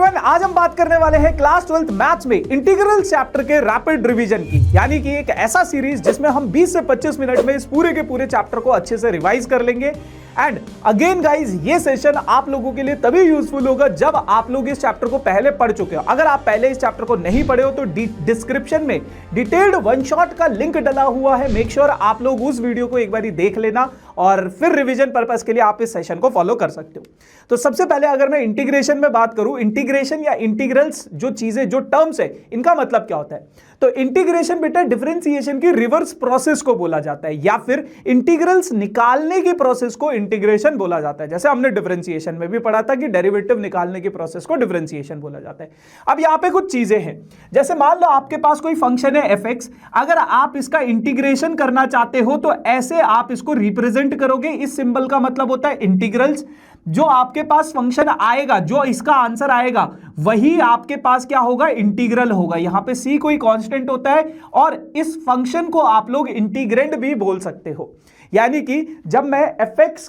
Everyone, आज हम बात करने वाले हैं क्लास 12th मैथ्स में इंटीग्रल चैप्टर के रैपिड रिवीजन की, यानी कि एक ऐसा सीरीज जिसमें हम 20 से 25 मिनट में इस पूरे के पूरे चैप्टर को अच्छे से रिवाइज कर लेंगे। एंड अगेन गाइज, ये सेशन आप लोगों के लिए तभी यूजफुल होगा जब आप लोग इस चैप्टर को पहले पढ़ चुके हो। अगर आप पहले इस चैप्टर को नहीं पढ़े हो तो डिस्क्रिप्शन में डिटेल्ड वन शॉट का लिंक डला हुआ है, मेक श्योर आप लोग उस वीडियो को एक बार देख लेना और फिर रिवीजन पर्पस के लिए आप इस सेशन को फॉलो कर सकते हो। तो सबसे पहले अगर मैं इंटीग्रेशन में बात करूं, इंटीग्रेशन या इंटीग्रल्स जो चीजें जो टर्म्स है इनका मतलब क्या होता है, तो इंटीग्रेशन बेटा डिफरेंशिएशन की रिवर्स प्रोसेस को बोला जाता है, या फिर इंटीग्रल्स निकालने की प्रोसेस को इंटीग्रेशन बोला जाता है। जैसे हमने डिफरेंशिएशन में भी पढ़ा था कि डेरिवेटिव निकालने की प्रोसेस को डिफरेंशिएशन बोला जाता है। अब यहां पे कुछ चीजें हैं, जैसे मान लो आपके पास कोई फंक्शन है fx, अगर आप इसका इंटीग्रेशन करना चाहते हो तो ऐसे आप इसको रिप्रेजेंट करोगे। इस सिंबल का मतलब होता है इंटीग्रल्स। जो आपके पास फंक्शन आएगा, जो इसका आंसर आएगा, वही आपके पास क्या होगा, इंटीग्रल होगा। यहां पे c कोई कांस्टेंट होता है और इस फंक्शन को आप लोग इंटीग्रेंड भी बोल सकते हो। यानी कि जब मैं fx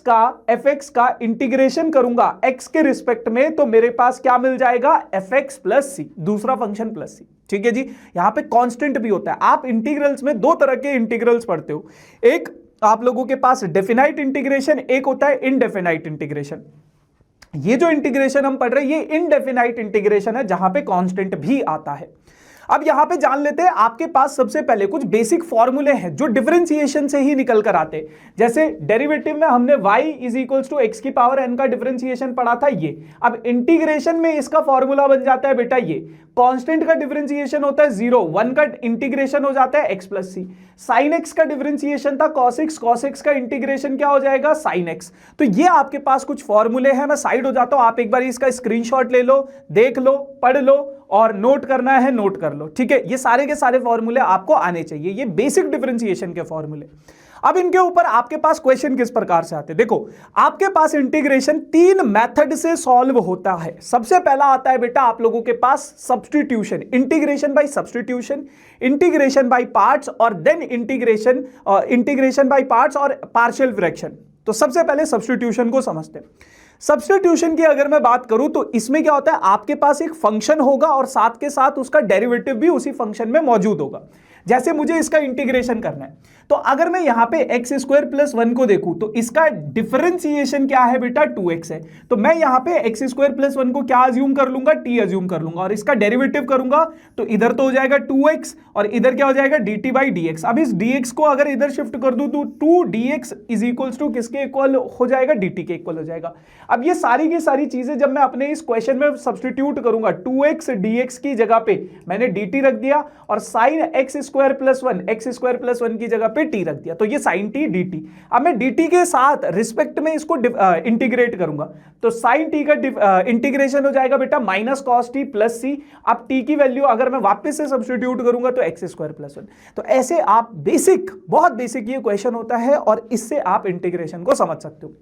का इंटीग्रेशन करूंगा x के रिस्पेक्ट में, तो मेरे पास क्या मिल जाएगा, fx प्लस c, दूसरा फंक्शन प्लस c। ठीक है जी, यहां पे कांस्टेंट भी होता है। आप इंटीग्रल्स में दो तरह के इंटीग्रल्स पढ़ते हो, एक आप लोगों के पास डेफिनाइट इंटीग्रेशन, एक होता है इनडेफिनाइट इंटीग्रेशन। ये जो इंटीग्रेशन हम पढ़ रहे हैं ये इनडेफिनाइट इंटीग्रेशन है, जहां पे कांस्टेंट भी आता है। अब यहां पे जान लेते हैं, आपके पास सबसे पहले कुछ बेसिक फॉर्मूले हैं जो डिफरेंशिएशन से ही निकल कर आते हैं। जैसे डेरिवेटिव में हमने y is equals to x की पावर n का डिफरेंशिएशन पढ़ा था ये। अब इंटीग्रेशन में इसका फॉर्मूला बन जाता है बेटा ये, कांस्टेंट का डिफरेंशिएशन होता है 0, 1 का इंटीग्रेशन हो जाता है x प्लस सी। साइन एक्स का डिफरेंशिएशन था cos x, cos x का इंटीग्रेशन क्या हो जाएगा, साइन एक्स। तो ये आपके पास कुछ फॉर्मूले हैं, मैं साइड हो जाता हूं, आप एक बार इसका स्क्रीनशॉट ले लो, देख लो, पढ़ लो और नोट करना है नोट कर लो। ठीक है, ये सारे के सारे फॉर्मूले आपको आने चाहिए, ये बेसिक डिफरेंशिएशन के फॉर्मूले। अब इनके ऊपर आपके पास क्वेश्चन किस प्रकार से आते हैं, देखो आपके पास इंटीग्रेशन 3 मेथड से सॉल्व होता है। सबसे पहला आता है बेटा आप लोगों के पास substitution, integration by substitution, integration by parts और देन इंटीग्रेशन बाय पार्ट्स और पार्शियल फ्रैक्शन। तो सबसे पहले सब्स्टिट्यूशन को समझते हैं। सब्स्टिट्यूशन की अगर मैं बात करूं तो इसमें क्या होता है, आपके पास एक फंक्शन होगा और साथ के साथ उसका डेरिवेटिव भी उसी फंक्शन में मौजूद होगा। जैसे मुझे इसका इंटीग्रेशन करना है, तो अगर मैं यहां पे एक्स स्क्वायर प्लस 1 को देखूं तो इसका डिफरेंशिएशन क्या है बेटा, 2x है। तो मैं यहां पे एक्स स्क्वायर प्लस 1 को क्या अज्यूम कर लूंगा, t अज्यूम कर लूंगा, और इसका डेरिवेटिव करूंगा तो इधर तो हो जाएगा 2x और इधर क्या हो जाएगा, dt बाई dx। अब इस dx को अगर इधर शिफ्ट कर दूं तो 2dx इज इक्वल्स टू किसके इक्वल हो जाएगा, dt के इक्वल हो जाएगा। अब ये सारी की सारी चीजें जब मैं अपने इस क्वेश्चन में सब्स्टिट्यूट करूंगा, 2x dx की जगह पे मैंने dt रख दिया और साइन x स्क्वायर प्लस 1 की जगह पे t रख दिया, तो ये साइन t dt। अब मैं dt के साथ रिस्पेक्ट में इसको इंटीग्रेट करूंगा, तो साइन t का इंटीग्रेशन हो जाएगा बेटा minus cos t plus c। अब t की वैल्यू अगर मैं वापस से सब्स्टिट्यूट करूंगा तो एक्स स्क्वायर प्लस 1। तो ऐसे आप बेसिक, बहुत बेसिक ये क्वेश्चन होता है और इससे आप इंटीग्रेशन को समझ सकते हो।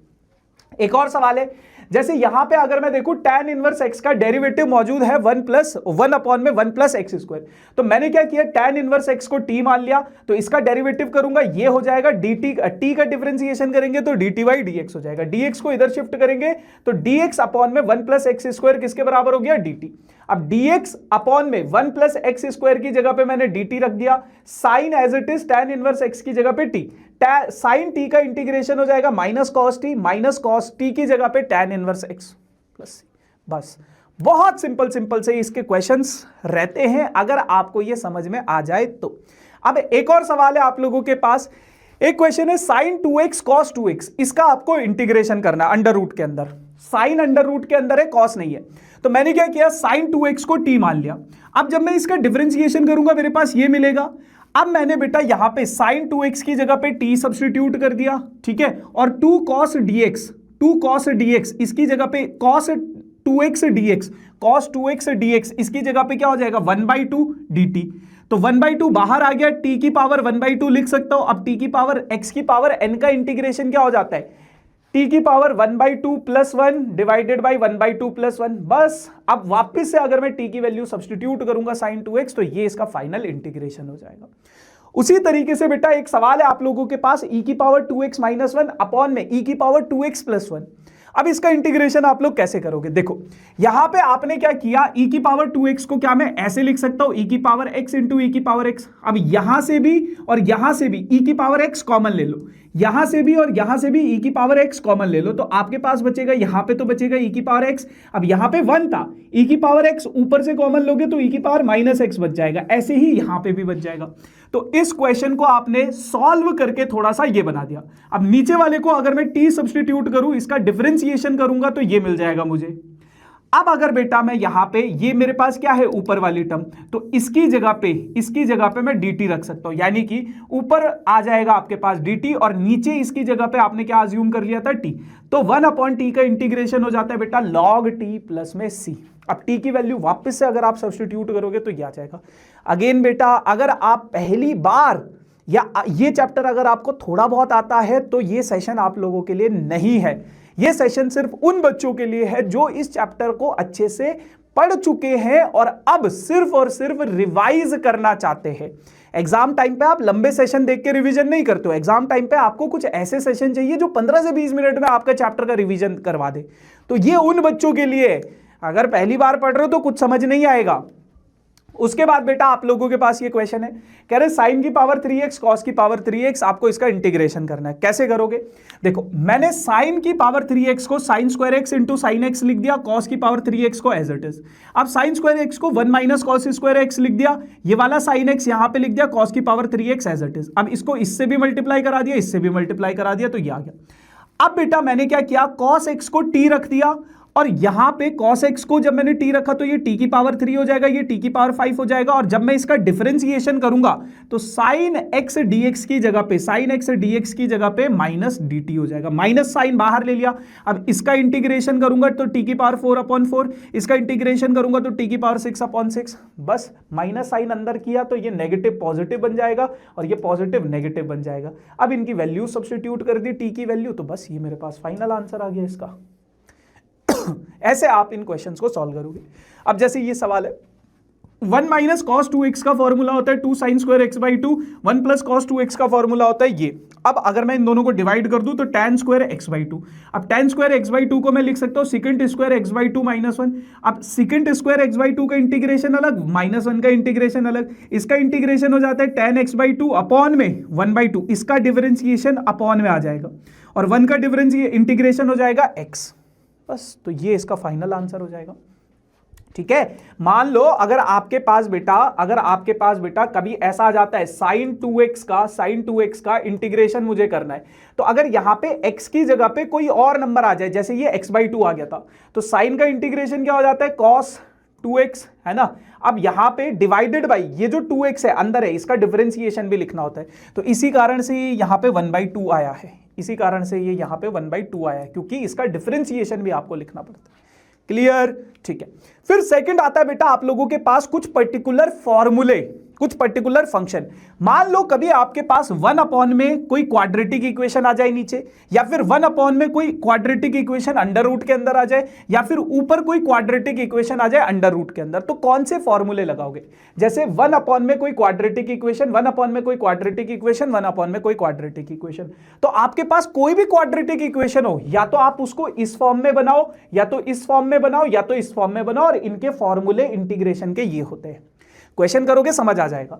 एक और सवाल है, जैसे यहां पे अगर मैं देखूं tan इनवर्स x का डेरिवेटिव मौजूद है 1 अपॉन में 1 प्लस एक्स स्क्वायर, तो मैंने क्या किया, tan इनवर्स x को t मान लिया, तो इसका डेरिवेटिव करूंगा ये हो जाएगा dt, t का डिफरेंशिएशन करेंगे तो dt बाई dx हो जाएगा, dx को इधर शिफ्ट करेंगे तो dx अपॉन में 1 प्लस एक्स स्क्वायर किसके बराबर हो गया, dt। अब dx अपॉन में 1 प्लस एक्स स्क्वायर की जगह पे मैंने dt रख दिया, sine as it is tan inverse x की जगह पे t, साइन t का इंटीग्रेशन हो जाएगा माइनस कॉस t की जगह पे tan inverse x plus c. बस बहुत सिंपल से इसके क्वेश्चंस रहते हैं अगर आपको ये समझ में आ जाए तो। अब एक और सवाल है आप लोगों के पास, एक क्वेश्चन है साइन 2x cos 2x, इसका आपको इंटीग्रेशन करना अंडर रूट के अंदर। साइन अंडर रूट के अंदर है, कॉस नहीं है, तो मैंने क्या किया, साइन 2x को t मान लिया। अब जब मैं इसका डिफरेंशिएशन करूंगा मेरे पास ये मिलेगा। अब मैंने बेटा यहां पे साइन 2x की जगह पे t सब्स्टिट्यूट कर दिया, ठीक है, और 2 cos dx इसकी जगह पे cos 2x dx इसकी जगह पे क्या हो जाएगा, 1/2 dt। तो 1/2 बाहर आ गया, t की पावर 1/2 लिख सकता हूं। अब t की पावर x की पावर n का इंटीग्रेशन क्या हो जाता है, t की power 1/2 plus 1 divided by 1/2 plus 1। बस अब वापस से अगर मैं t की वैल्यू सब्स्टिट्यूट करूंगा sin 2x, तो ये इसका फाइनल इंटीग्रेशन हो जाएगा। उसी तरीके से बेटा एक सवाल है आप लोगों के पास, e की पावर 2x माइनस 1 अपॉन में e की पावर 2x प्लस 1। अब इसका इंटीग्रेशन आप लोग कैसे करोगे? देखो यहां पे आपने क्या किया, e की पावर 2x को क्या मैं ऐसे लिख सकता हूं, e की पावर x इंटू e की पावर x। अब यहां से भी और यहां से भी e की पावर x कॉमन ले लो, यहां से भी और यहां से भी e की पावर x कॉमन ले लो, तो आपके पास बचेगा, यहां पे तो बचेगा e की पावर x। अब यहां पे 1 था, e की पावर x ऊपर से कॉमन लोगे तो e की पावर माइनस x बच जाएगा, ऐसे ही यहां पे भी बच जाएगा। तो इस क्वेश्चन को आपने सॉल्व करके थोड़ा सा ये बना दिया। अब नीचे वाले को अगर मैं t सब्स्टिट्यूट करूं, इसका डिफरेंशिएशन करूंगा तो ये मिल जाएगा मुझे। अब अगर बेटा मैं यहां पे, ये मेरे पास क्या है ऊपर वाली टर्म, तो इसकी जगह पे मैं dt रख सकता हूं, यानी कि ऊपर आ जाएगा आपके पास dt और नीचे इसकी जगह पे आपने क्या अज्यूम कर लिया था, t। तो 1/t का इंटीग्रेशन हो जाता है बेटा log t प्लस में c। अब t की वैल्यू वापस से अगर आप सब्स्टिट्यूट करोगे तो ये आ जाएगा। अगेन बेटा अगर आप पहली बार या ये चैप्टर अगर आपको थोड़ा बहुत आता है तो ये सेशन आप लोगों के लिए नहीं है, ये सेशन सिर्फ उन बच्चों के लिए है जो इस चैप्टर को अच्छे से पढ़ चुके हैं और अब सिर्फ और सिर्फ रिवाइज करना चाहते हैं। एग्जाम टाइम पे आप लंबे सेशन देख के रिवीजन नहीं करते हो, एग्जाम टाइम पे आपको कुछ ऐसे सेशन चाहिए जो 15 से 20 मिनट में आपका चैप्टर का रिवीजन करवा दे। तो ये उन बच्चों के लिए, अगर पहली बार पढ़ रहे हो तो कुछ समझ नहीं आएगा। उसके बाद बेटा आप लोगों के पास ये क्वेश्चन है, कह रहे साइन की पावर 3x कॉस की पावर 3x, आपको इसका इंटीग्रेशन करना है। कैसे करोगे? देखो मैंने साइन की पावर 3x को sine square x into sine x लिख दिया, कॉस की पावर 3x को एज इट इज। अब साइन स्क्वायर x को 1 माइनस कॉस स्क्वायर x लिख दिया, ये वाला साइन x यहां पे लिख दिया, कॉस की power 3x as it is. अब इसको इससे भी मल्टीप्लाई करा दिया, इससे भी मल्टीप्लाई करा दिया, तो ये आ गया। अब बेटा मैंने क्या किया, कॉस x को t रख दिया और यहां पे cos x को जब मैंने t रखा तो ये t की पावर 3 हो जाएगा, ये t की पावर 5 हो जाएगा। और जब मैं इसका डिफरेंशिएशन करूंगा तो sin x dx की जगह पे, sin x dx की जगह पे माइनस dt हो जाएगा, माइनस साइन बाहर ले लिया। अब इसका इंटीग्रेशन करूंगा तो t की पावर 4/4, इसका इंटीग्रेशन करूंगा तो t की पावर 6/6। बस माइनस साइन अंदर किया तो ये नेगेटिव पॉजिटिव बन जाएगा और ये पॉजिटिव नेगेटिव बन जाएगा। अब इनकी वैल्यू सब्स्टिट्यूट कर दी, t की वैल्यू, तो बस ये मेरे पास फाइनल आंसर आ गया इसका। ऐसे आप इन क्वेश्चंस को सॉल्व करोगे। अब जैसे ये सवाल है, 1 माइनस कॉस 2x का फॉर्मूला होता है 2 sine square x/2, 1 plus cos 2x का फॉर्मूला होता है ये। अब अगर मैं इन दोनों को डिवाइड कर दूं तो tan स्क्वायर x/2। अब tan स्क्वायर x/2 को मैं लिख सकता हूं सेकंड स्क्वायर x/2 माइनस 1। अब सेकंड स्क्वायर x/2 का इंटीग्रेशन अलग, माइनस 1 का इंटीग्रेशन अलग, इसका इंटीग्रेशन हो जाता है tan x/2 अपॉन में 1/2, इसका डिफरेंशिएशन अपॉन में आ जाएगा और 1 का इंटीग्रेशन हो जाएगा x। बस तो ये इसका फाइनल आंसर हो जाएगा। ठीक है, मान लो अगर आपके पास बेटा कभी ऐसा आ जाता है sin 2x का इंटीग्रेशन मुझे करना है, तो अगर यहां पे x की जगह पे कोई और नंबर आ जाए, जैसे ये x/2 आ गया था, तो sin का इंटीग्रेशन क्या हो जाता है cos 2x, है ना। अब यहां पे डिवाइडेड बाई ये जो 2x है अंदर है, इसका डिफरेंशिएशन भी लिखना होता है, तो इसी कारण से यहां पे 1/2 आया है, इसी कारण से ये यहां पे 1/2 आया है, क्योंकि इसका डिफरेंशिएशन भी आपको लिखना पड़ता है। क्लियर? ठीक है। फिर सेकंड आता है बेटा आप लोगों के पास कुछ पर्टिकुलर फॉर्मूले, कुछ पर्टिकुलर फंक्शन। मान लो कभी आपके पास 1 अपॉन में कोई क्वाड्रेटिक इक्वेशन आ जाए नीचे, या फिर 1 अपॉन में कोई क्वाड्रेटिक इक्वेशन अंडर रूट के अंदर आ जाए, या फिर ऊपर कोई क्वाड्रेटिक इक्वेशन आ जाए अंडर रूट के अंदर, तो कौन से फॉर्मूले लगाओगे? जैसे 1 अपॉन में कोई क्वाड्रेटिक इक्वेशन, 1 अपॉन में कोई क्वाड्रेटिक इक्वेशन, 1 अपॉन में कोई क्वाड्रेटिक इक्वेशन, तो आपके पास कोई भी क्वाड्रेटिक इक्वेशन हो, या तो आप उसको इस फॉर्म में बनाओ, या तो इस फॉर्म में बनाओ, या तो इस फॉर्म में बनाओ, और इनके फॉर्मूले इंटीग्रेशन के ये होते हैं। क्वेश्चन करोगे समझ आ जाएगा।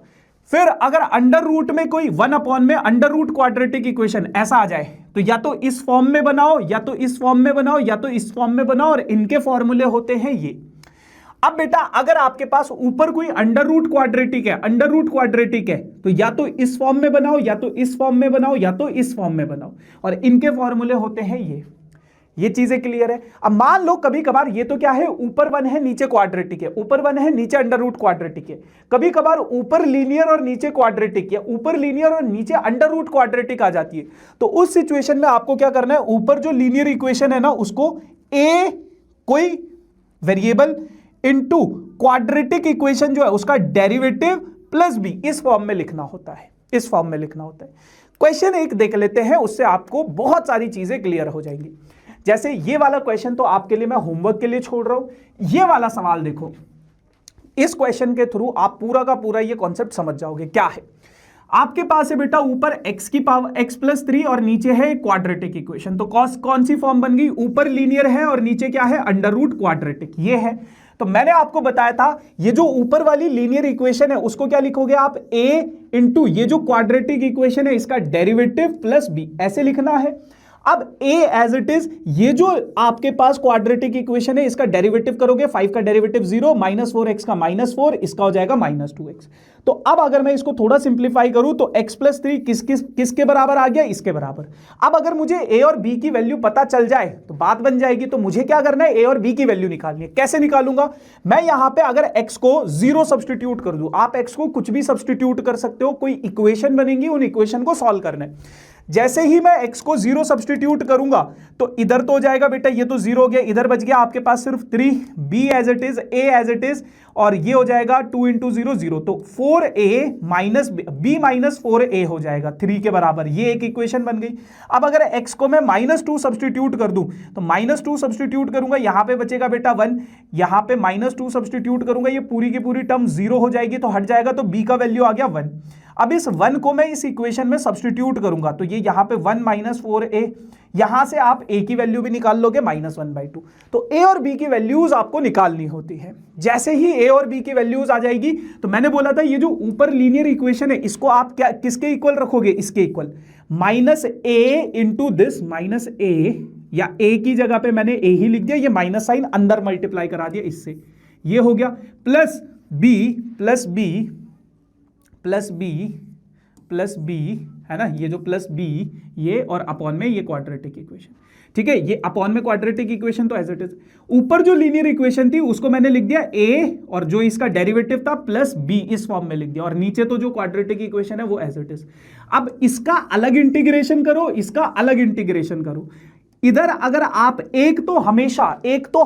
फिर अगर अंडर रूट में कोई 1 अपॉन में अंडर रूट क्वाड्रेटिक इक्वेशन ऐसा आ जाए, तो या तो इस फॉर्म में बनाओ, या तो इस फॉर्म में बनाओ, या तो इस फॉर्म में बनाओ, और इनके फॉर्मूले होते हैं ये। अब बेटा अगर आपके पास ऊपर कोई अंडर रूट क्वाड्रेटिक है, तो या तो इस फॉर्म में बनाओ, या तो इस फॉर्म में बनाओ, या तो इस फॉर्म में बनाओ, और इनके फॉर्मूले होते हैं ये चीजें क्लियर है। अब मान लो कभी कभार ये तो क्या है, ऊपर 1 है नीचे क्वाड्रेटिक है, ऊपर 1 है नीचे अंडर रूट क्वाड्रेटिक है, कभी कभार ऊपर लीनियर और नीचे क्वाड्रेटिक है, ऊपर लीनियर और नीचे अंडर रूट क्वाड्रेटिक आ जाती है, तो उस सिचुएशन में आपको क्या करना है, ऊपर जो लीनियर इक्वेशन है ना उसको a कोई वेरिएबल इनटू क्वाड्रेटिक इक्वेशन जो है उसका डेरिवेटिव प्लस b, इस फॉर्म में लिखना होता है, इस फॉर्म में लिखना होता है। क्वेश्चन एक देख लेते हैं, उससे आपको बहुत सारी चीजें क्लियर हो जाएंगी। जैसे ये वाला क्वेश्चन तो आपके लिए मैं होमवर्क के लिए छोड़ रहा हूं, ये वाला सवाल देखो, इस क्वेश्चन के थ्रू आप पूरा का पूरा ये कॉन्सेप्ट समझ जाओगे। क्या है, आपके पास है बेटा ऊपर x की पावर x+3 और नीचे है क्वाड्रेटिक इक्वेशन। तो कौन सी फॉर्म बन गई, ऊपर लीनियर है और नीचे क्या है, अंडर रूट क्वाड्रेटिक, ये है। तो मैंने आपको बताया था ये जो ऊपर वाली लीनियर इक्वेशन है उसको क्या लिखोगे आप, a इंटू ये जो क्वाड्रेटिक इक्वेशन है इसका डेरिवेटिव प्लस b, ऐसे लिखना है। अब a एज इट इज, ये जो आपके पास क्वाड्रेटिक इक्वेशन है इसका डेरिवेटिव करोगे, 5 का डेरिवेटिव 0, -4x का -4, इसका हो जाएगा -2x। तो अब अगर मैं इसको थोड़ा सिंप्लीफाई करूं तो x+3 किसके बराबर आ गया, इसके बराबर। अब अगर मुझे a और b की वैल्यू पता चल जाए तो बात बन जाएगी। तो मुझे क्या करना है, a और b की वैल्यू निकालनी है। कैसे निकालूंगा मैं, यहां पे अगर x को 0 सब्सटीट्यूट कर दूं, आप x को कुछ भी सब्सटीट्यूट कर सकते हो, कोई इक्वेशन बनेगी, उन इक्वेशन को सॉल्व करना है। जैसे ही मैं x को 0 सब्सटीट्यूट करूंगा तो इधर तो हो जाएगा बेटा, ये तो 0 हो गया, इधर बच गया आपके पास सिर्फ 3, b as it is, a as it is, और ये हो जाएगा 2 इंटू 0 0, तो 4a minus b minus 4a हो जाएगा 3 के बराबर। ये एक इक्वेशन बन गई। अब अगर x को मैं -2 सब्सटीट्यूट कर दूं तो -2 सब्सटीट्यूट करूंगा, यहां पे बचेगा बेटा 1, यहां पे -2 सब्सटीट्यूट करूंगा, ये पूरी की पूरी टर्म 0 हो जाएगी, तो हट जाएगा, तो b का वैल्यू आ गया 1। अब इस 1 को मैं इस इक्वेशन में सब्सटीट्यूट करूंगा तो ये यहां पे 1 - 4a, यहां से आप a की वैल्यू भी निकाल लोगे -1/2। तो a और b की वैल्यूज आपको निकालनी होती है। जैसे ही a और b की वैल्यूज आ जाएगी तो मैंने बोला था ये जो ऊपर लीनियर इक्वेशन है इसको आप क्या किसके इक्वल रखोगे, इसके equal, -a into this -a, या a की जगह पे मैंने a ही लिख दिया, ये माइनस साइन अंदर मल्टीप्लाई करा दिया इससे, ये हो गया, प्लस b है ना, ये जो प्लस b, ये और अपॉन में ये क्वाड्रेटिक इक्वेशन, ठीक है, ये अपॉन में क्वाड्रेटिक इक्वेशन तो एज इट इज। ऊपर जो लीनियर इक्वेशन थी उसको मैंने लिख दिया a, और जो इसका डेरिवेटिव था प्लस b, इस फॉर्म में लिख दिया, और नीचे तो जो क्वाड्रेटिक इक्वेशन है वो एज इट इज। अब इसका अलग इंटीग्रेशन करो, इसका अलग इंटीग्रेशन करो। इधर अगर आप एक तो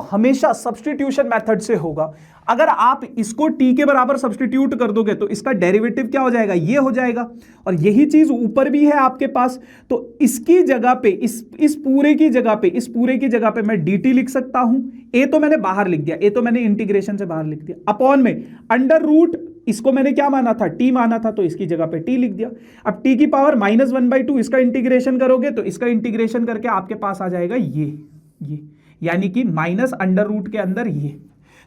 हमेशा सब्स्टिट्यूशन मेथड से होगा। अगर आप इसको t के बराबर सब्स्टिट्यूट कर दोगे तो इसका डेरिवेटिव क्या हो जाएगा, ये हो जाएगा, और यही चीज ऊपर भी है आपके पास। तो इसकी जगह पे, इस पूरे की जगह पे मैं dt लिख सकता हूं। a तो मैंने बाहर लिख दिया, a तो मैंने इंटीग्रेशन से बाहर लिख दिया, अपॉन में अंडर रूट, इसको मैंने क्या माना था, t माना था, तो इसकी जगह पे t लिख दिया। अब t की पावर -1/2, इसका इंटीग्रेशन करोगे तो इसका इंटीग्रेशन करके आपके पास आ जाएगा ये यानी कि माइनस अंडर रूट के अंदर ये।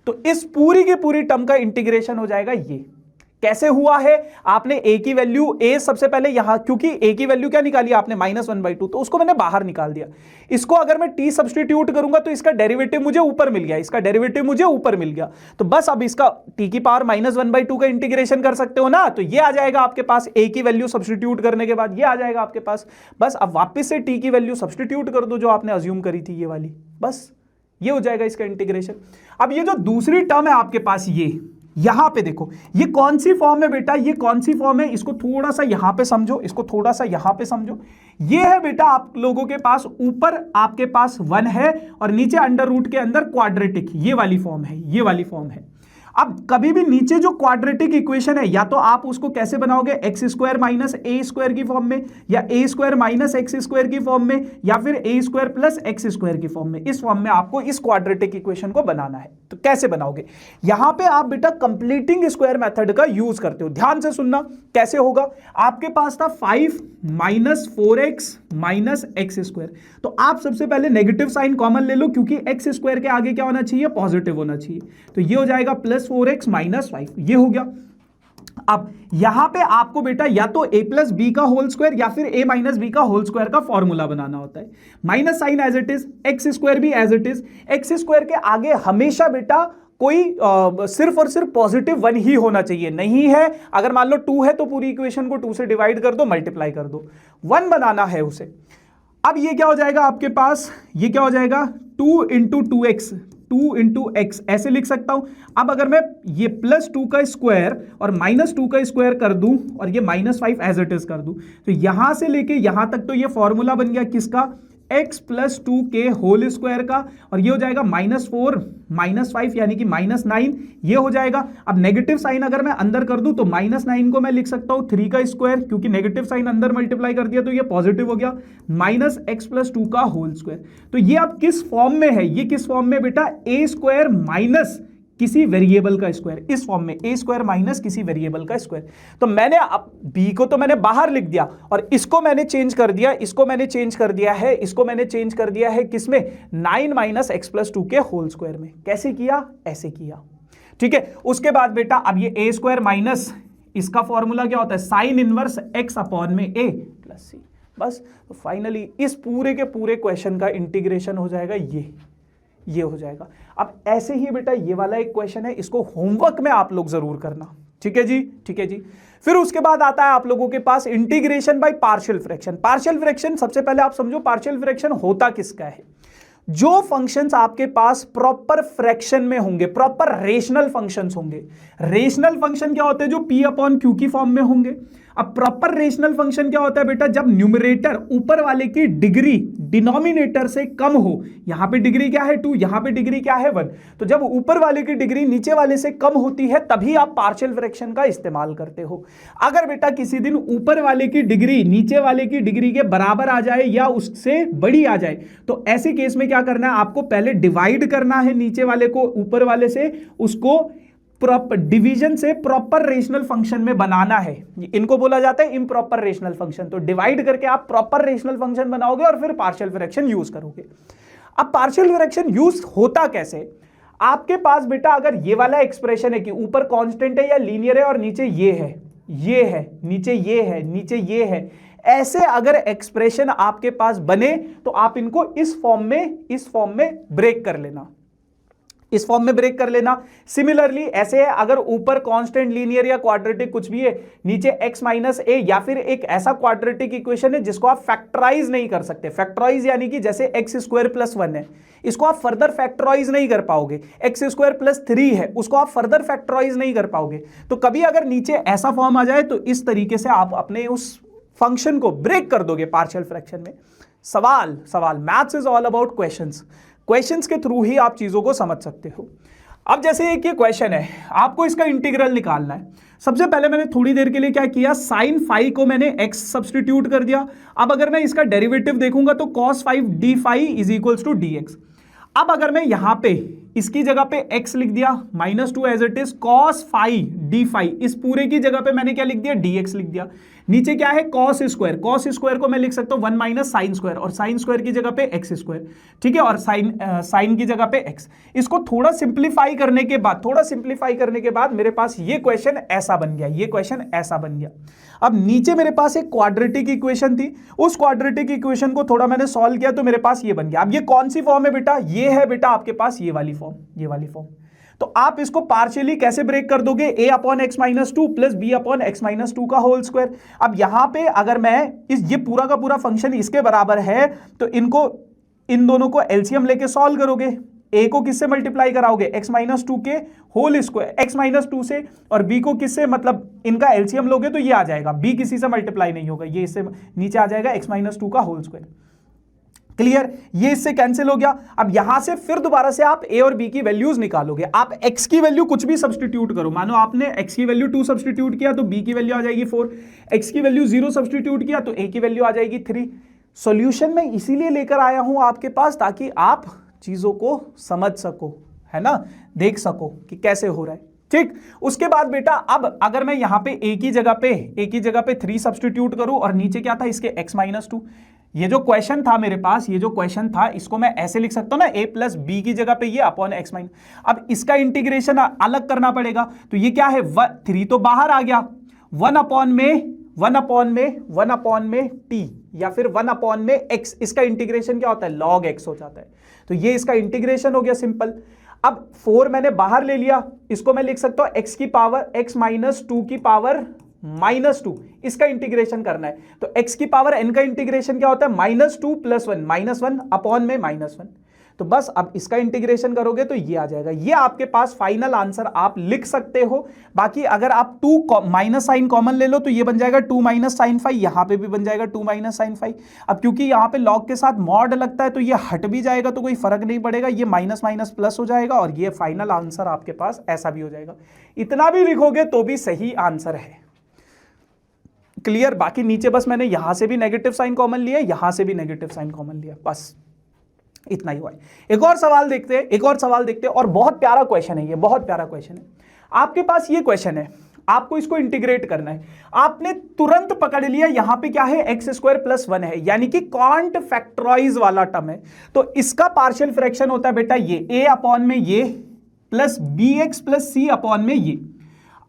तो इस पूरी की पूरी टर्म का इंटीग्रेशन हो जाएगा ये। कैसे हुआ है, आपने a की वैल्यू, a सबसे पहले यहां, क्योंकि a की वैल्यू क्या निकाली आपने, -1/2, तो उसको मैंने बाहर निकाल दिया। इसको अगर मैं t सब्स्टिट्यूट करूंगा तो इसका डेरिवेटिव मुझे ऊपर मिल गया, तो बस अब इसका t की पावर -1/2 का इंटीग्रेशन कर सकते हो ना, तो ये आ जाएगा आपके पास, a की वैल्यू सब्स्टिट्यूट करने के बाद ये आ जाएगा आपके पास। बस अब वापस से t की वैल्यू सब्स्टिट्यूट कर दो जो आपने अज्यूम करी थी, ये वाली, बस ये हो जाएगा इसका इंटीग्रेशन। अब ये जो दूसरी टर्म है आपके पास, ये यहां पे देखो, ये कौन सी फॉर्म है बेटा, ये कौन सी फॉर्म है, इसको थोड़ा सा यहां पे समझो, ये है बेटा आप लोगों के पास, ऊपर आपके पास 1 है और नीचे अंडर रूट के अंदर क्वाड्रेटिक, ये वाली फॉर्म है। अब कभी भी नीचे जो क्वाड्रेटिक इक्वेशन है, या तो आप उसको कैसे बनाओगे, x² माइनस a² की फॉर्म में, या a² माइनस x² की फॉर्म में, या फिर a² प्लस x² की फॉर्म में। इस फॉर्म में आपको इस क्वाड्रेटिक इक्वेशन को बनाना है। तो कैसे बनाओगे, यहां पे आप बेटा कंप्लीटिंग स्क्वायर मेथड का यूज करते हो। ध्यान से सुनना कैसे होगा। आपके पास था 5 माइनस 4x माइनस x², तो आप सबसे पहले नेगेटिव साइन कॉमन ले लो, क्योंकि x² के आगे क्या होना चाहिए, पॉजिटिव होना चाहिए। तो ये हो जाएगा +4x माइनस 5, ये हो गया। अब यहां पे आपको बेटा या तो a प्लस बी का होल स्क्वायर या फिर a माइनस बी का होल स्क्वायर का फॉर्मूला बनाना होता है। Minus sign as it is, x² भी एज इट इज। x² के आगे हमेशा बेटा कोई सिर्फ और सिर्फ पॉजिटिव 1 ही होना चाहिए, नहीं है अगर मान लो 2 है तो पूरी इक्वेशन को 2 से डिवाइड कर दो, मल्टीप्लाई कर दो, 1 बनाना है उसे। अब ये क्या हो जाएगा आपके पास, ये क्या हो जाएगा 2 इंटू 2x, 2 इंटू एक्स, ऐसे लिख सकता हूं। अब अगर मैं ये +2 का स्क्वायर और -2 का स्क्वायर कर दूं और ये -5 एज इट इज कर दूं, तो यहां से लेके यहां तक तो ये फॉर्मूला बन गया किसका, x + 2 के होल स्क्वायर का, और ये हो जाएगा -4 -5 यानी कि -9, ये हो जाएगा। अब नेगेटिव साइन अगर मैं अंदर कर दूं तो -9 को मैं लिख सकता हूं 3 का स्क्वायर, क्योंकि नेगेटिव साइन अंदर मल्टीप्लाई कर दिया तो ये पॉजिटिव हो गया, -x + 2 का होल स्क्वायर। तो ये अब किस फॉर्म में है, ये किस फॉर्म में बेटा, a² माइनस किसी वेरिएबल का स्क्वायर, इस फॉर्म में ए स्क्वायर माइनस किसी वेरिएबल का स्क्वायर। तो मैंने अब बी को तो मैंने बाहर लिख दिया और इसको मैंने चेंज कर दिया, इसको मैंने चेंज कर दिया है, इसको मैंने चेंज कर दिया है किसमें, 9 माइनस एक्स प्लस 2 के होल स्क्वायर में। कैसे किया, ऐसे किया, ठीक है। उसके बाद बेटा अब ये ए स्क्वायर माइनस इसका फॉर्मूला क्या होता है, साइन इनवर्स एक्स अपॉन में ए प्लस सी। बस तो फाइनली इस पूरे के पूरे क्वेश्चन का इंटीग्रेशन हो जाएगा ये हो जाएगा। अब ऐसे ही बेटा ये वाला एक क्वेश्चन है, इसको होमवर्क में आप लोग जरूर करना, ठीक है जी, ठीक है जी। फिर उसके बाद आता है आप लोगों के पास integration by partial fraction. Partial fraction सबसे पहले आप समझो पार्शियल फ्रैक्शन होता किसका है, जो फंक्शंस आपके पास प्रॉपर फ्रैक्शन में होंगे, प्रॉपर रेशनल फंक्शंस होंगे। रेशनल फंक्शन क्या होते हैं, जो p अपॉन क्यू की फॉर्म में होंगे। अब प्रॉपर रेशनल फंक्शन क्या होता है बेटा, जब न्यूमरेटर ऊपर वाले की डिग्री डिनोमिनेटर से कम हो। यहां पे डिग्री क्या है 2, यहां पे डिग्री क्या है 1। तो जब ऊपर वाले की डिग्री नीचे वाले से कम होती है तभी आप पार्शियल फ्रैक्शन का इस्तेमाल करते हो। अगर बेटा किसी दिन ऊपर वाले की डिग्री नीचे वाले की डिग्री के बराबर आ जाए या उससे बड़ी आ जाए, तो ऐसे केस में क्या करना है, आपको पहले डिवाइड करना है नीचे वाले को ऊपर वाले से, उसको प्रॉपर डिवीजन से प्रॉपर रेशनल फंक्शन में बनाना है। इनको बोला जाता है इम्प्रॉपर रेशनल फंक्शन। तो डिवाइड करके आप प्रॉपर रेशनल फंक्शन बनाओगे और फिर पार्शियल फ्रैक्शन यूज करोगे। अब पार्शियल फ्रैक्शन यूज होता कैसे, आपके पास बेटा अगर ये वाला एक्सप्रेशन है कि ऊपर कांस्टेंट है या लीनियर है और नीचे ये है, ये है, नीचे ये है, नीचे ये है, ऐसे अगर एक्सप्रेशन आपके पास बने तो आप इनको इस फॉर्म में ब्रेक कर लेना, इस फॉर्म में ब्रेक कर लेना। सिमिलरली ऐसे है, अगर ऊपर कांस्टेंट, लीनियर या क्वाड्रेटिक कुछ भी है, नीचे x माइनस ए, या फिर एक ऐसा क्वाड्रेटिक इक्वेशन है जिसको आप फैक्टराइज नहीं कर सकते। फैक्टराइज यानी कि जैसे एक्स स्क्वायर प्लस 1 है, इसको आप फर्दर फैक्टराइज नहीं कर पाओगे। एक्स स्क्वायर प्लस 3 है, उसको आप फर्दर फैक्टराइज नहीं कर पाओगे। तो कभी अगर नीचे ऐसा फॉर्म आ जाए तो इस तरीके से आप अपने उस फंक्शन को ब्रेक कर दोगे पार्शियल फ्रैक्शन में। सवाल maths is all about questions के थ्रू ही आप चीजों को समझ सकते हो। अब जैसे एक ये क्वेश्चन है, आपको इसका इंटीग्रल निकालना है। सबसे पहले मैंने थोड़ी देर के लिए क्या किया, साइन फाई को मैंने x सब्सटीट्यूट कर दिया। अब अगर मैं इसका डेरिवेटिव देखूंगा तो cos 5 d phi is equals to dx। अब अगर मैं यहां पे इसकी जगह पे x लिख दिया -2 as it is cos phi d phi, इस पूरे की जगह पे मैंने क्या लिख दिया, dx लिख दिया। नीचे क्या है cos स्क्वायर को मैं लिख सकता हूं 1 माइनस साइन स्क्वायर, और साइन स्क्वायर की जगह पे एक्स स्क्वायर, ठीक है, और साइन की जगह पे x। इसको थोड़ा सिंप्लीफाई करने के बाद मेरे पास ये क्वेश्चन ऐसा बन गया, अब नीचे मेरे पास एक क्वाड्रेटिक इक्वेशन थी, उस क्वाड्रेटिक इक्वेशन को थोड़ा मैंने सॉल्व किया तो मेरे पास ये बन गया। अब ये कौन सी फॉर्म है बेटा, ये है बेटा आपके पास ये वाली फॉर्म। तो आप इसको पार्शियली कैसे ब्रेक कर दोगे, a upon x minus 2 plus b upon x minus 2 का होल स्क्वायर। अब यहां पे अगर मैं ये पूरा का पूरा फंक्शन इसके बराबर है तो इन दोनों को एलसीएम लेके सॉल्व करोगे। a को किससे मल्टीप्लाई कराओगे, x माइनस 2 के होल स्क्वायर, x माइनस 2 से, और b को किससे, मतलब इनका एलसीएम लोगे तो ये आ जाएगा, b किसी से मल्टीप्लाई नहीं होगा, ये इससे नीचे आ जाएगा x माइनस 2 का होल स्क्वायर। क्लियर, ये इससे कैंसिल हो गया। अब यहां से फिर दोबारा से आप a और b की वैल्यूज निकालोगे। आप x की वैल्यू कुछ भी सब्सटीट्यूट करो, मानो आपने x की वैल्यू 2 सब्सटीट्यूट किया तो b की वैल्यू आ जाएगी 4, x की वैल्यू 0 सब्सटीट्यूट किया तो a की वैल्यू आ जाएगी 3। सॉल्यूशन में इसीलिए लेकर आया हूं आपके पास ताकि आप चीजों को समझ सको, है ना, देख सको कि कैसे हो रहा है, ठीक। उसके बाद बेटा अब अगर मैं यहां पे a की जगह पे 3 सब्सटीट्यूट करूं और नीचे क्या था इसके x माइनस 2, ये जो क्वेश्चन था मेरे पास, इसको मैं ऐसे लिख सकता हूं ना, a प्लस बी की जगह पे ये अपॉन एक्स माइनस। अब इसका इंटीग्रेशन अलग करना पड़ेगा, तो ये क्या है, 3 तो बाहर आ गया, 1 अपॉन में t या फिर 1 अपॉन में x, इसका इंटीग्रेशन क्या होता है, log x हो जाता है। तो ये इसका इंटीग्रेशन हो गया सिंपल। अब 4 मैंने बाहर ले लिया, इसको मैं लिख सकता हूं x की पावर x माइनस 2 की पावर -2, इसका इंटीग्रेशन करना है। तो x की पावर n का इंटीग्रेशन क्या होता है, -2 प्लस 1 अपॉन में -1। तो बस अब इसका इंटीग्रेशन करोगे तो ये आ जाएगा। ये आपके पास फाइनल आंसर आप लिख सकते हो। बाकी अगर आप 2 माइनस साइन कॉमन ले लो तो ये बन जाएगा 2 माइनस साइन फाई, यहां पे भी बन जाएगा 2 माइनस साइन फाई। अब क्योंकि यहां पे लॉग के साथ मॉड लगता है तो ये हट भी जाएगा तो कोई फर्क नहीं पड़ेगा, ये माइनस माइनस प्लस हो जाएगा और ये फाइनल आंसर आपके पास ऐसा भी हो जाएगा। इतना भी लिखोगे तो भी सही आंसर है। क्लियर, बाकी नीचे बस मैंने यहां से भी नेगेटिव साइन कॉमन लिया, यहां से भी नेगेटिव साइन कॉमन लिया, बस इतना ही हुआ है। एक और सवाल देखते हैं और बहुत प्यारा क्वेश्चन है ये, बहुत प्यारा क्वेश्चन है। आपके पास ये क्वेश्चन है, आपको इसको इंटीग्रेट करना है। आपने तुरंत पकड़ लिया यहां पे क्या है, एक्स स्क्वायर प्लस 1 है, यानी कि कांट फैक्टराइज वाला टर्म है। तो इसका पार्शियल फ्रैक्शन होता है बेटा ये a अपॉन में ये प्लस बी एक्स प्लस सी अपॉन में ये।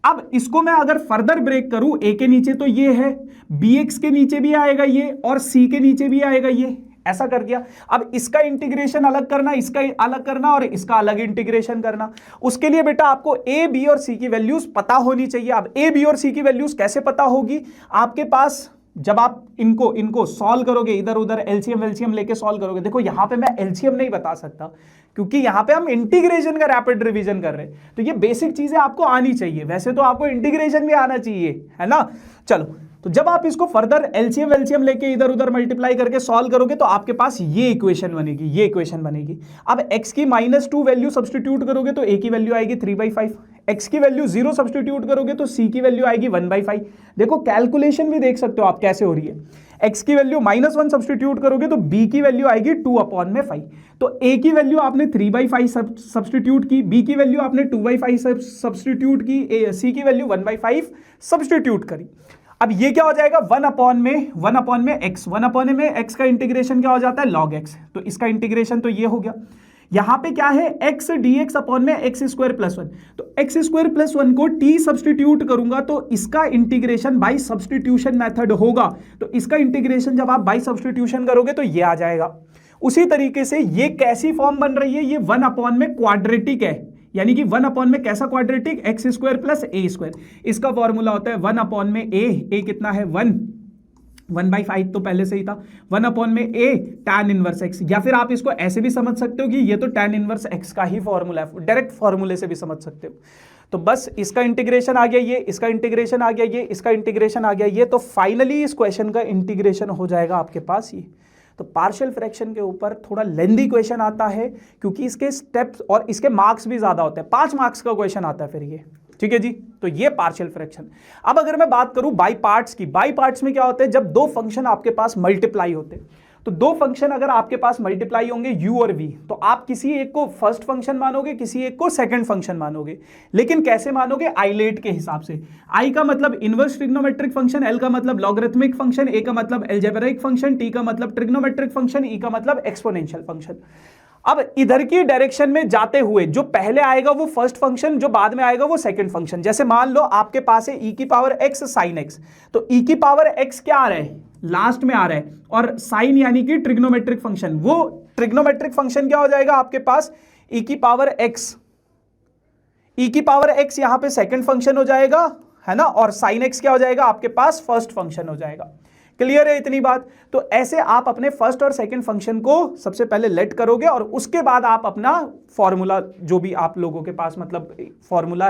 अब इसको मैं अगर फर्दर ब्रेक करूं, a के नीचे तो ये है, bx के नीचे भी आएगा ये और c के नीचे भी आएगा ये, ऐसा कर दिया। अब इसका इंटीग्रेशन अलग करना, इसका अलग करना और इसका अलग इंटीग्रेशन करना। उसके लिए बेटा आपको a, b और c की वैल्यूज पता होनी चाहिए। अब a, b और c की वैल्यूज कैसे पता होगी आपके पास, जब आप इनको सॉल्व करोगे, इधर उधर एलसीएम लेके सॉल्व करोगे। देखो यहां पे मैं एलसीएम नहीं बता सकता क्योंकि यहां पे हम इंटीग्रेशन का रैपिड रिवीजन कर रहे हैं, तो ये बेसिक चीजें आपको आनी चाहिए। वैसे तो आपको इंटीग्रेशन भी आना चाहिए, है ना। चलो, तो जब आप इसको फर्दर एलसीएम लेके इधर उधर मल्टीप्लाई करके सॉल्व करोगे तो आपके पास ये इक्वेशन बनेगी, अब x की -2 वैल्यू सब्स्टिट्यूट करोगे तो a की वैल्यू आएगी 3/5, x की वैल्यू 0 सब्स्टिट्यूट करोगे तो c की वैल्यू आएगी 1/5। देखो कैलकुलेशन भी देख सकते हो आप कैसे हो रही है। x की वैल्यू -1 सब्स्टिट्यूट करोगे तो b की वैल्यू आएगी 2/5। तो a की वैल्यू आपने 3/5 सब्स्टिट्यूट की, b की वैल्यू आपने 2/5 सब्स्टिट्यूट की, c की वैल्यू 1/5 सब्स्टिट्यूट करी। अब ये क्या हो जाएगा, 1 अपॉन में x का इंटीग्रेशन क्या हो जाता है, log x। तो इसका इंटीग्रेशन तो ये हो गया। यहां पे क्या है, x dx अपॉन में x स्क्वायर प्लस 1। तो x स्क्वायर प्लस 1 को t सब्स्टिट्यूट करूंगा तो इसका इंटीग्रेशन बाय सब्स्टिट्यूशन मेथड होगा। तो इसका इंटीग्रेशन जब आप बाय सब्स्टिट्यूशन करोगे तो ये आ जाएगा। उसी तरीके से ये कैसी फॉर्म बन रही है, ये 1 अपॉन में क्वाड्रेटिक है, यानी कि 1 अपॉन में कैसा क्वाड्रेटिक, एक्स स्क्वायर प्लस ए स्क्वायर। इसका फॉर्मूला होता है 1 अपॉन में ए कितना है 1/5 तो पहले से ही था, 1 अपॉन में ए tan इनवर्स एक्स। या फिर आप इसको ऐसे भी समझ सकते हो कि ये तो tan इनवर्स एक्स का ही फॉर्मूला है, डायरेक्ट फॉर्मूले से भी समझ सकते हो। तो बस इसका इंटीग्रेशन आ गया ये, इसका इंटीग्रेशन आ गया ये, इसका इंटीग्रेशन आ गया ये। तो फाइनली इस क्वेश्चन का इंटीग्रेशन हो जाएगा आपके पास ये। तो पार्शियल फ्रैक्शन के ऊपर थोड़ा लेंदी क्वेश्चन आता है क्योंकि इसके स्टेप्स और इसके मार्क्स भी ज्यादा होते हैं, 5 मार्क्स का क्वेश्चन आता है फिर ये, ठीक है जी। तो ये पार्शियल फ्रैक्शन। अब अगर मैं बात करूं बाई पार्ट्स की, बाई पार्ट्स में क्या होता है, जब दो फंक्शन आपके पास मल्टीप्लाई होते हैं, तो दो फंक्शन अगर आपके पास मल्टीप्लाई होंगे u और v, तो आप किसी एक को फर्स्ट फंक्शन मानोगे, किसी एक को सेकंड फंक्शन मानोगे। लेकिन कैसे मानोगे, आइलेट के हिसाब से। i का मतलब इनवर्स ट्रिग्नोमेट्रिक फंक्शन, l का मतलब लॉगरिथमिक फंक्शन, a का मतलब अलजेब्राइक फंक्शन, t का मतलब ट्रिग्नोमेट्रिक फंक्शन, e का मतलब एक्सपोनेंशियल फंक्शन। अब इधर की डायरेक्शन में जाते हुए जो पहले आएगा वो फर्स्ट फंक्शन, जो बाद में आएगा वो सेकंड फंक्शन। जैसे मान लो आपके पास है e की पावर x sin x, तो e की पावर x क्या आ रहा है, लास्ट में आ रहा है, और साइन यानी कि ट्रिग्नोमेट्रिक फंक्शन, वो ट्रिग्नोमेट्रिक फंक्शन क्या हो जाएगा आपके पास, e की पावर x यहां पे सेकंड फंक्शन हो जाएगा, है ना, और साइन x क्या हो जाएगा आपके पास, फर्स्ट फंक्शन हो जाएगा। क्लियर है इतनी बात। तो ऐसे आप अपने फर्स्ट और सेकंड फंक्शन को सबसे पहले लेट करोगे और उसके बाद आप अपना फॉर्मूला, जो भी आप लोगों के पास मतलब फॉर्मूला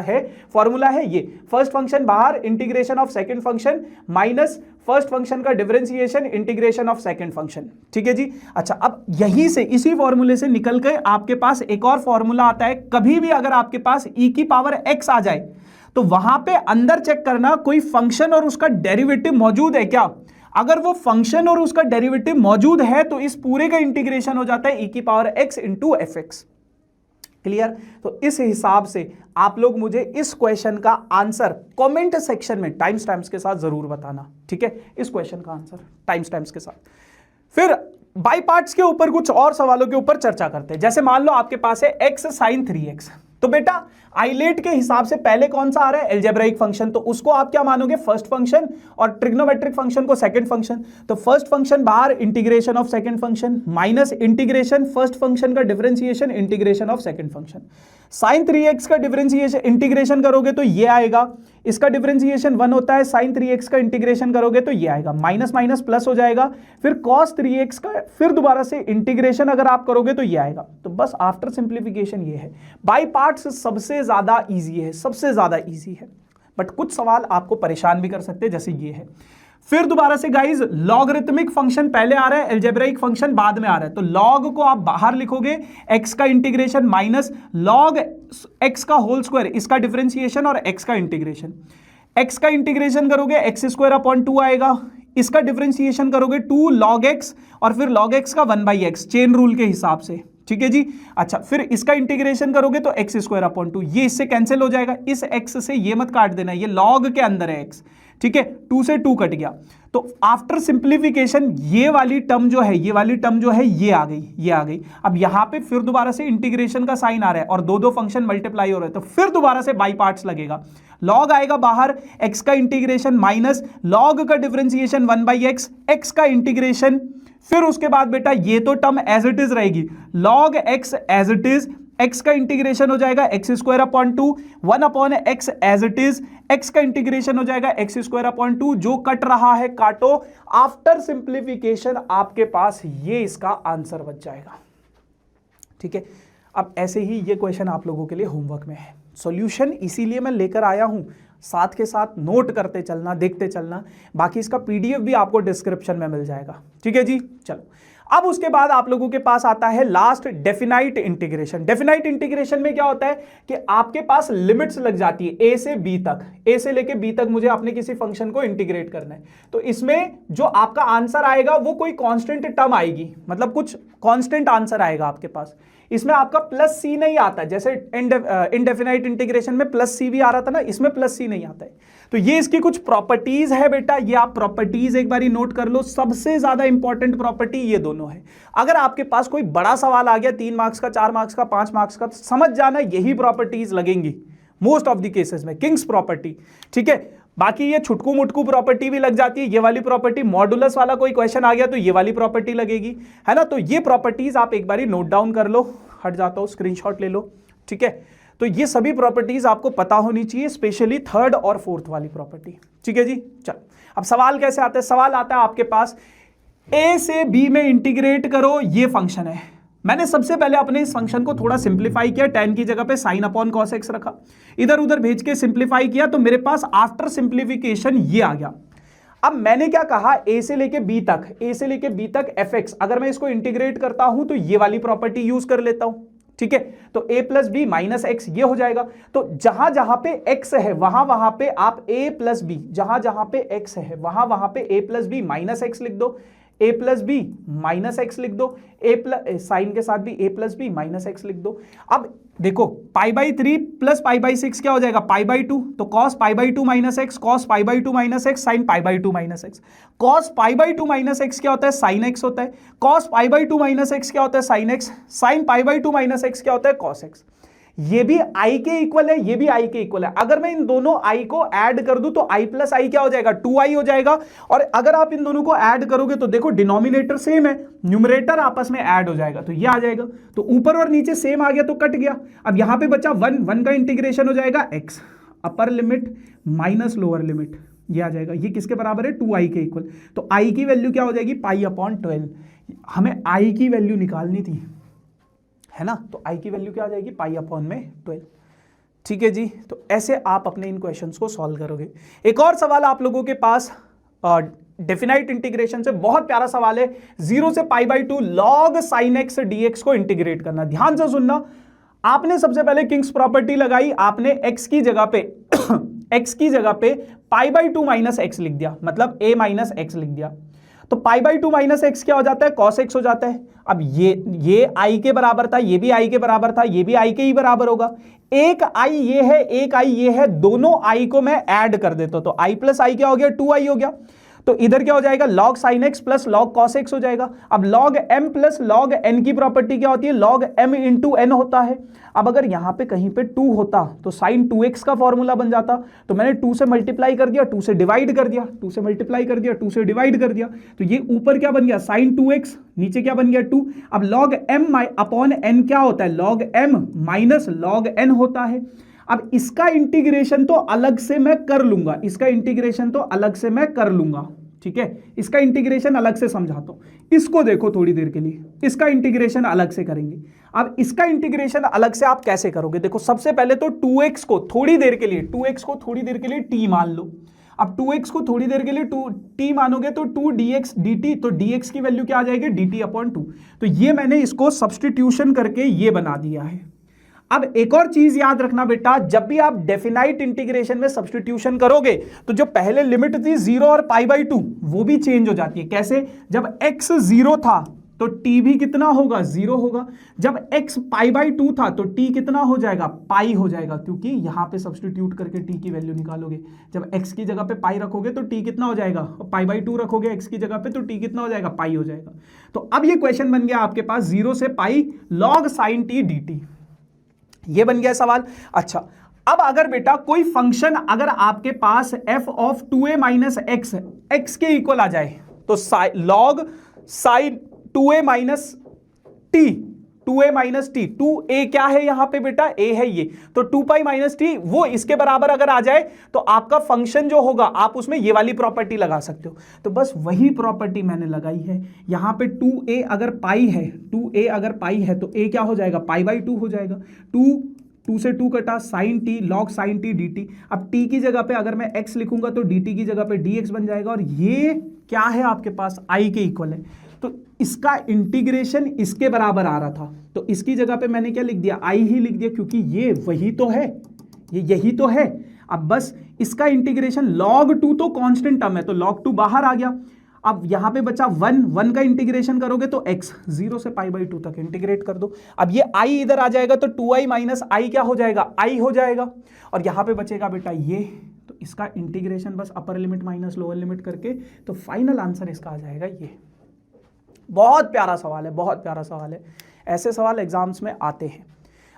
है ये, फर्स्ट फंक्शन बाहर, integration of second function minus first function का differentiation, integration of second function, ठीक है जी। अच्छा, अब यहीं से इसी फॉर्मूले से निकल के आपके पास एक और फॉर्मूला आता है। कभी भी अगर आपके पास e की पावर x आ जाए तो वहां पे अंदर चेक करना कोई फंक्शन और उसका डेरिवेटिव मौजूद है क्या। अगर वो फंक्शन और उसका डेरिवेटिव मौजूद है तो इस पूरे का इंटीग्रेशन हो जाता है e की power x into F x. Clear. तो इस हिसाब से आप लोग मुझे इस क्वेश्चन का आंसर कमेंट सेक्शन में टाइम स्टैम्प्स के साथ जरूर बताना, ठीक है, इस क्वेश्चन का आंसर टाइम स्टैम्प्स के साथ। फिर बाई पार्ट्स के ऊपर कुछ और सवालों के ऊपर चर्चा करते हैं। जैसे मान लो आपके पास है x sin 3x, तो बेटा आइलेट के हिसाब से पहले कौन सा आ रहा है, अलजेब्राइक फंक्शन, तो उसको आप क्या मानोगे, फर्स्ट फंक्शन, और ट्रिग्नोमेट्रिक फंक्शन को सेकंड फंक्शन। तो फर्स्ट फंक्शन बाहर, integration of second function minus integration first function का differentiation, integration of second function. sin 3x का डिफरेंशिएशन इंटीग्रेशन करोगे तो ये आएगा, इसका डिफरेंशिएशन 1 होता है, sin 3x का इंटीग्रेशन करोगे तो ये आएगा, माइनस माइनस प्लस हो जाएगा, फिर cos 3x का फिर दोबारा से इंटीग्रेशन अगर आप करोगे तो ये आएगा। तो बस आफ्टर सिंप्लीफिकेशन ये है। बाई पार्ट्स सबसे ज्यादा इजी है, सबसे ज्यादा इजी है, बट कुछ सवाल आपको परेशान भी कर सकते हैं, जैसे ये है। फिर दोबारा से गाइज, लॉगरिथमिक फंक्शन पहले आ रहा है, अलजेब्राइक फंक्शन बाद में आ रहा है, तो लॉग को आप बाहर लिखोगे, x का इंटीग्रेशन माइनस लॉग x का होल स्क्वायर, इसका डिफरेंशिएशन और x का इंटीग्रेशन। x का इंटीग्रेशन करोगे x स्क्वायर अपॉन 2 आएगा, इसका डिफरेंशिएशन करोगे 2 log x और फिर log x का 1/x चेन रूल के हिसाब से, ठीक है जी। अच्छा, फिर इसका इंटीग्रेशन करोगे तो x² 2, ये इससे कैंसिल हो जाएगा, इस x से ये मत काट देना, ये log के अंदर है x, ठीक है। 2 से 2 कट गया, तो आफ्टर सिंप्लीफिकेशन ये वाली टर्म जो है, ये वाली टर्म जो है ये आ गई, ये आ गई। अब यहां पे फिर दोबारा से इंटीग्रेशन का साइन आ रहा है और दो फंक्शन मल्टीप्लाई हो रहे हैं, तो फिर दोबारा से बाई पार्ट्स लगेगा। log आएगा बाहर, x का इंटीग्रेशन माइनस log का डिफरेंशिएशन 1/x, x का इंटीग्रेशन, फिर उसके बाद बेटा ये तो टर्म एज इट इज रहेगी, log x as it is, x का इंटीग्रेशन हो जाएगा x² 2, 1/x as it is, x का इंटीग्रेशन हो जाएगा x² 2, जो कट रहा है काटो। आफ्टर सिंप्लीफिकेशन आपके पास ये इसका आंसर बच जाएगा, ठीक है। अब ऐसे ही ये क्वेश्चन आप लोगों के लिए होमवर्क में है, सॉल्यूशन इसीलिए मैं लेकर आया हूं, साथ के साथ नोट करते चलना, देखते चलना। बाकी इसका पीडीएफ भी आपको डिस्क्रिप्शन में मिल जाएगा, ठीक है जी। चलो, अब उसके बाद आप लोगों के पास आता है last definite integration. Definite integration में क्या होता है कि आपके पास लिमिट्स लग जाती है ए से बी तक, ए से लेके बी तक मुझे अपने किसी फंक्शन को इंटीग्रेट करना है। तो इसमें जो आपका आंसर आएगा वो कोई कांस्टेंट टर्म आएगी, मतलब कुछ कांस्टेंट आंसर आएगा आपके पास। इसमें आपका प्लस सी नहीं आता, जैसे इनडेफिनाइट इंटीग्रेशन में प्लस सी भी आ रहा था ना, इसमें प्लस सी नहीं आता है। तो ये इसकी कुछ प्रॉपर्टीज है बेटा, ये आप प्रॉपर्टीज एक बारी नोट कर लो। सबसे ज्यादा इंपॉर्टेंट प्रॉपर्टी ये दोनों है। अगर आपके पास कोई बड़ा सवाल आ गया 3 मार्क्स का, 4 मार्क्स का, 5 मार्क्स का, तो समझ जाना यही प्रॉपर्टीज लगेंगी मोस्ट ऑफ द केसेस में, किंग्स प्रॉपर्टी, ठीक है। बाकी ये छुटकू मुटकू प्रॉपर्टी भी लग जाती है, ये वाली प्रॉपर्टी, मॉडुलस वाला कोई क्वेश्चन आ गया तो ये वाली प्रॉपर्टी लगेगी, है ना। तो ये प्रॉपर्टीज आप एक बारी नोट डाउन कर लो, हट जाता हूं, स्क्रीनशॉट ले लो, ठीक है। तो ये सभी प्रॉपर्टीज आपको पता होनी चाहिए, स्पेशली 3rd और 4th वाली प्रॉपर्टी, ठीक है जी। चलो, अब सवाल कैसे आता है? सवाल आता है आपके पास a से b में इंटीग्रेट करो, ये फंक्शन है। मैंने सबसे पहले अपने इस फंक्शन को थोड़ा सिंप्लीफाई किया, tan की जगह पे sin अपॉन cos x रखा, इधर उधर भेज के सिंप्लीफाई किया, तो मेरे पास आफ्टर सिंप्लीफिकेशन ये आ गया। अब मैंने क्या कहा, a से लेके b तक, a से लेके b तक fx, अगर मैं इसको इंटीग्रेट करता हूं तो ये वाली प्रॉपर्टी यूज कर लेता हूं, ठीक है। तो a plus b minus x ये हो जाएगा। तो जहां जहां पे x है वहां वहां पे आप a प्लस बी, जहां जहां पे x है वहां वहां पे a plus b minus x लिख दो, a plus b minus x लिख दो, a प्लस साइन के साथ भी a plus b minus x लिख दो। अब देखो π/3 प्लस π/6 क्या हो जाएगा, π/2, तो cos π/2 minus x, cos π/2 minus x, sin π/2 minus x. cos π/2 minus x क्या होता है, sin x होता है। cos π/2 माइनस एक्स क्या होता है, sin x। sin π/2 minus x क्या होता है, cos x। ये भी i के इक्वल है, ये भी i के इक्वल है। अगर मैं इन दोनों i को ऐड कर दूं तो i प्लस i क्या हो जाएगा, 2i हो जाएगा। और अगर आप इन दोनों को ऐड करोगे तो देखो डिनोमिनेटर सेम है, न्यूमरेटर आपस में ऐड हो जाएगा, तो ये आ जाएगा। तो ऊपर और नीचे सेम आ गया तो कट गया। अब यहां पे बचा 1 का इंटीग्रेशन हो जाएगा x, upper limit minus lower limit, ये आ जाएगा। ये किसके बराबर है, 2i के इक्वल। तो i की वैल्यू क्या हो जाएगी, π/12। हमें i की वैल्यू निकालनी थी, है ना। तो i की वैल्यू क्या आ जाएगी, π/12, ठीक है जी। तो ऐसे आप अपने इन क्वेश्चंस को सॉल्व करोगे। एक और सवाल आप लोगों के पास डेफिनाइट इंटीग्रेशन से, बहुत प्यारा सवाल है, 0 से π/2 log sin x dx को इंटीग्रेट करना। ध्यान से सुनना, आपने सबसे पहले किंग्स प्रॉपर्टी लगाई, आपने x की जगह पे x की जगह पे π/2 माइनस एक्स लिख दिया, मतलब a माइनस एक्स लिख दिया। तो π/2 माइनस एक्स क्या हो जाता है, cos x हो जाता है। अब ये i के बराबर था, ये भी i के बराबर था, ये भी i के ही बराबर होगा। एक i ये है, एक i ये है, दोनों i को मैं ऐड कर देता हूं, तो i प्लस i क्या हो गया, 2i हो गया। तो इधर क्या हो जाएगा, log sin x plus log cos x हो जाएगा। अब log m plus log n की प्रॉपर्टी क्या होती है, log m इंटू n होता है। अब अगर यहां पे कहीं पे 2 होता तो sin 2x का फॉर्मूला बन जाता। तो मैंने 2 से मल्टीप्लाई कर दिया, 2 से डिवाइड कर दिया, 2 से मल्टीप्लाई कर दिया, 2 से डिवाइड कर दिया। तो ये ऊपर क्या बन गया, sin 2x, नीचे क्या बन गया, 2। अब log m अपॉन n क्या होता है, log m minus log n होता है। अब इसका इंटीग्रेशन तो अलग से मैं कर लूंगा, इसका इंटीग्रेशन तो अलग से मैं कर लूंगा, ठीक है। इसका इंटीग्रेशन अलग से समझाता हूं, इसको देखो थोड़ी देर के लिए, इसका इंटीग्रेशन अलग से करेंगे। अब इसका इंटीग्रेशन अलग से आप कैसे करोगे, देखो सबसे पहले तो 2x को थोड़ी देर के लिए, 2x को थोड़ी देर के लिए t मान लो। अब 2x को थोड़ी देर के लिए t मानोगे तो 2 dx dt, तो dx की वैल्यू क्या आ जाएगी, dt/2। तो ये मैंने इसको सब्स्टिट्यूशन करके ये बना दिया है। अब एक और चीज याद रखना बेटा, जब भी आप डेफिनाइट इंटीग्रेशन में सब्स्टिट्यूशन करोगे तो जो पहले लिमिट थी 0 और π/2 वो भी चेंज हो जाती है। कैसे? जब x 0 था तो t भी कितना होगा? 0 होगा। जब x π/2 था तो t कितना हो जाएगा? पाई हो जाएगा, क्योंकि यहां पे सब्स्टिट्यूट करके t की वैल्यू निकालोगे। जब x की जगह पे पाई रखोगे तो t कितना हो जाएगा? π/2 रखोगे x की जगह पे तो t कितना हो जाएगा? पाई हो जाएगा। तो अब ये क्वेश्चन बन गया आपके पास 0 से पाई log sin t dt, ये बन गया सवाल। अच्छा, अब अगर बेटा कोई फंक्शन अगर आपके पास f of 2a minus x x के इक्वल आ जाए तो log sin 2a minus T, 2a minus T, 2a क्या है यहां पे बेटा? a है ये, तो 2 पाई माइनस टी वो इसके बराबर अगर आ जाए तो आपका फंक्शन जो होगा आप उसमें ये वाली प्रॉपर्टी लगा सकते हो। तो बस वही प्रॉपर्टी मैंने लगाई है यहां पे। 2a अगर पाई है, 2a अगर पाई है तो a क्या हो जाएगा? π/2 हो जाएगा। 2 से 2 कटा, sine t log sine t d t. अब t की जगह पे अगर मैं x लिखूंगा तो dt की जगह पे dx बन जाएगा, और ये क्या है आपके पास? i के इक्वल है। तो इसका इंटीग्रेशन इसके बराबर आ रहा था, तो इसकी जगह पे मैंने क्या लिख दिया? i ही लिख दिया, क्योंकि ये वही तो है, ये यही तो है। अब बस इसका इंटीग्रेशन log 2 तो कांस्टेंट टर्म है तो log 2 बाहर आ गया। अब यहां पे बचा 1 का इंटीग्रेशन करोगे तो x 0 से π/2 तक इंटीग्रेट कर दो। अब ये i इधर आ जाएगा तो 2i माइनस i क्या हो जाएगा? i हो जाएगा। और यहां पे बचेगा बेटा ये, तो इसका इंटीग्रेशन बस upper limit minus lower limit करके, तो फाइनल आंसर इसका आ जाएगा ये। बहुत प्यारा सवाल है, बहुत प्यारा सवाल है। ऐसे सवाल एग्जाम्स में आते हैं।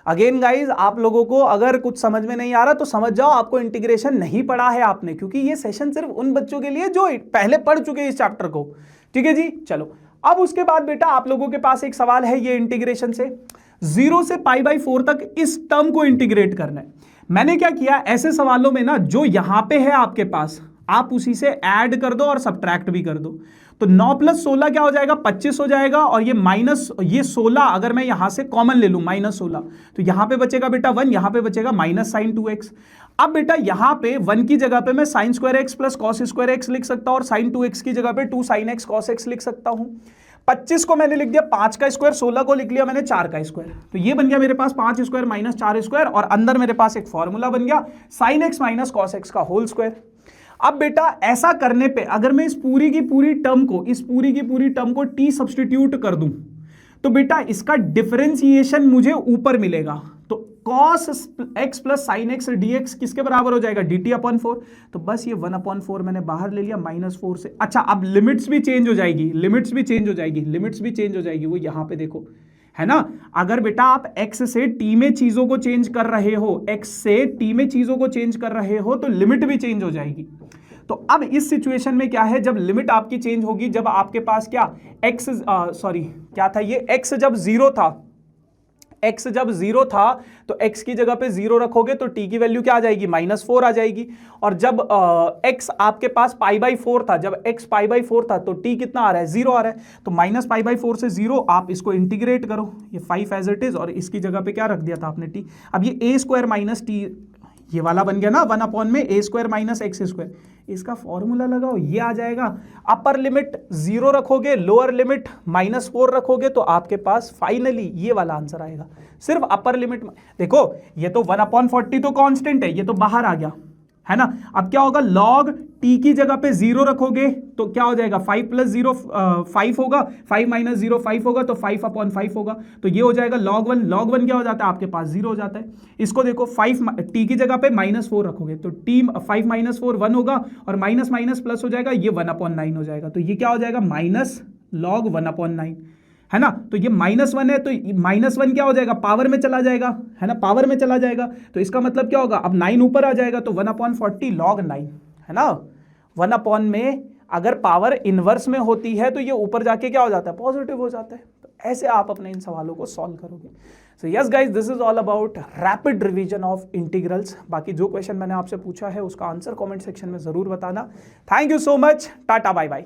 अगेन गाइज, आप लोगों को अगर कुछ समझ में नहीं आ रहा तो समझ जाओ आपको इंटीग्रेशन नहीं पढ़ा है आपने, क्योंकि ये सेशन सिर्फ उन बच्चों के लिए जो पहले पढ़ चुके हैं इस चैप्टर को। ठीक है जी, चलो अब उसके बाद बेटा आप लोगों के पास एक सवाल है, ये इंटीग्रेशन से 0 से π/4 तक इस टर्म को इंटीग्रेट करना है। मैंने क्या किया, ऐसे सवालों में ना जो यहां पे है आपके पास आप उसी से ऐड कर दो और सब्ट्रैक्ट भी कर दो। तो 9 + 16 क्या हो जाएगा? 25 हो जाएगा। और ये माइनस ये 16 अगर मैं यहां से कॉमन ले लूं -16, तो यहां पे बचेगा बेटा 1, यहां पे बचेगा माइनस साइन 2x। अब बेटा यहां पे 1 की जगह पे मैं sin square x plus cos square x लिख सकता हूं, और sin 2x की जगह पे 2 sin x cos x लिख सकता हूं। 25 को मैंने लिख दिया 5 का स्क्वायर, 16 को लिख लिया मैंने 4 का स्क्वायर। तो ये बन गया मेरे पास 5 स्क्वायर माइनस 4 स्क्वायर, और अंदर मेरे पास एक फॉर्मूला बन गया sin x minus cos x का होल स्क्वायर। अब बेटा ऐसा करने पे अगर मैं इस पूरी की पूरी टर्म को t सब्स्टिट्यूट कर दूं तो बेटा इसका डिफरेंशिएशन मुझे ऊपर मिलेगा। तो cos x plus sine x dx किसके बराबर हो जाएगा? dt/4। तो बस ये 1/4 मैंने बाहर ले लिया -4 से। अच्छा, अब लिमिट्स भी चेंज हो जाएगी, वो यहां पे देखो है ना। अगर बेटा आप x से t में चीजों को चेंज कर रहे हो, तो लिमिट भी चेंज हो जाएगी। तो अब इस सिचुएशन में क्या है, जब लिमिट आपकी चेंज होगी, जब आपके पास क्या x जब 0 था तो x की जगह पे 0 रखोगे तो t की वैल्यू क्या आ जाएगी? -4 आ जाएगी। और जब x आपके पास π/4 था, तो t कितना आ रहा है? 0 आ रहा है। तो -π/4 से 0 आप इसको इंटीग्रेट करो, ये 5 एज इट इज, और इसकी जगह पे क्या रख दिया था आपने? t। अब ये a स्क्वायर माइनस टी ये वाला बन गया ना 1 में a square minus x square, इसका फॉर्मूला लगाओ, ये आ जाएगा। अपर लिमिट 0 रखोगे, लोअर लिमिट -4 रखोगे, तो आपके पास फाइनली ये वाला आंसर आएगा। सिर्फ अपर लिमिट देखो, ये तो 1/40 तो कांस्टेंट है, ये तो बाहर आ गया है ना। अब क्या होगा? log t की जगह पे 0 रखोगे तो क्या हो जाएगा? 5 + 0 5 होगा, 5 - 0 5 होगा, तो 5/5 होगा। तो ये हो जाएगा log 1 क्या हो जाता है आपके पास? 0 हो जाता है। इसको देखो 5 t की जगह पे -4 रखोगे तो t 5 - 4 1 होगा, और माइनस माइनस प्लस हो जाएगा, ये 1/9 हो जाएगा। तो ये क्या हो जाएगा? -log 1/9 है ना। तो ये -1 है, तो -1 क्या हो जाएगा? पावर में चला जाएगा है ना, पावर में चला जाएगा। तो इसका मतलब क्या होगा? अब 9 ऊपर आ जाएगा, तो 1/40 log 9 है ना। 1 में अगर पावर इनवर्स में होती है तो ये ऊपर जाके क्या हो जाता है? पॉजिटिव हो जाता है। तो ऐसे आप अपने इन सवालों को सॉल्व करोगे। So yes guys, this is all about rapid revision of integrals. बाकी जो क्वेश्चन मैंने आपसे पूछा है उसका आंसर कमेंट सेक्शन में जरूर बताना। Thank you so much, tata bye bye.